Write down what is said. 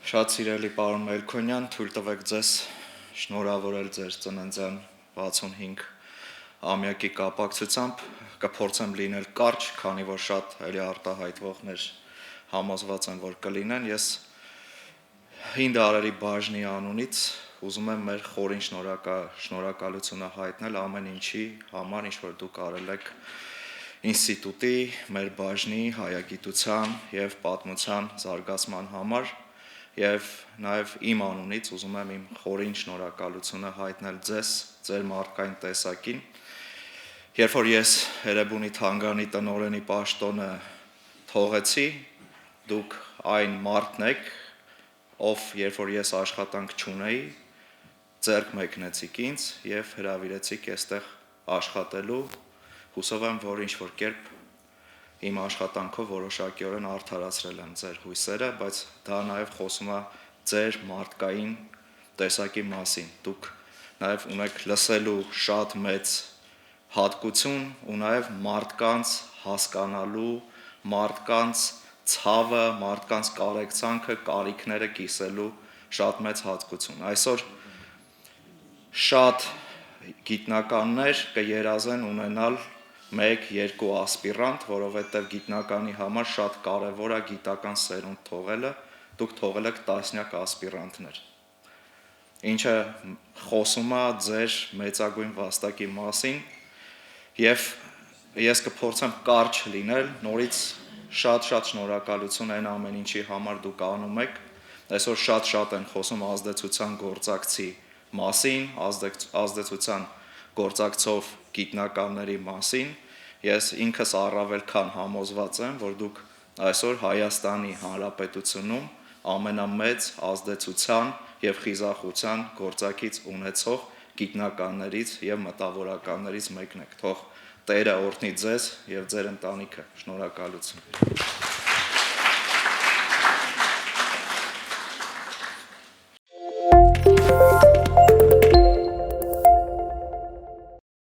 Շատ սիրելի պարոն Մելքոնյան, թույլ տվեք ձեզ շնորհավորել ձեր ծննդյան 65 ամյակի կապակցությամբ, կփորձեմ լինել կարճ, քանի որ շատ էլի արտահայտվողներ համոզված են, որ կլինեն, ես հին դարերի բաժնի անունից ուզում եմ մեր խորին շնորհակալությունը հայտնել ամեն ինչի համար, ինչ որ դուք արել եք ինստիտուտի, մեր բաժնի, հայագիտության և պատմության զարգացման համար և նաև իմ անունից ուզում եմ իմ խորին շնորհակալությունը հայտնել ձեզ, ձեր մարդկային տեսակին, երբ որ ես Էրեբունի թանգարանի տնօրենի պաշտոնը թողեցի, դուք այն մարդն եք, ով երբ որ ես աշխատանք չունեի, ձեռք մեկնեցիք ինձ և հրավիրեցիք այստեղ աշխատելու, հուսով եմ, որ ինչ-որ կերպ իմ աշխատանքով որոշակիորեն արդարացրել եմ ձեր հույսերը, բայց դա նաև խոսում է ձեր մարդկային տեսակի մասին, դուք նաև ունեք լսելու շատ մեծ հատկություն ու նաև մարդկանց հասկանալու, մարդկանց ցավը, մարդկանց կարեկցանքը, կարիքները կիսելու շատ մեծ հատկություն, այսօր շատ գիտնականներ կերազեն ունենալ 1-2 ասպիրանտ, որովհետև գիտնականի համար շատ կարևոր է գիտական սերունդ թողելը, դուք թողել եք տասնյակ ասպիրանտներ, ինչը խոսում է ձեր մեծագույն վաստակի մասին և ես կփորձեմ կարճ լինել, նորից շատ շնորհակալություն այն ամեն ինչի համար դուք անում եք, այսօր շատ են խոսում ազդեցության գործակցի մասին, ազդեցության գործակցող գիտնականների մասին, ես ինքս առավել քան համոզված եմ, որ դուք այսօր Հայաստանի Հանրապետությունում ամենամեծ ազդեցության և խիզախության գործակից ունեցող գիտնականներից և մտավորականներից մեկն եք, թող Տերը օրհնի ձեզ և ձեր ընտանիքը, շնորհակալություն։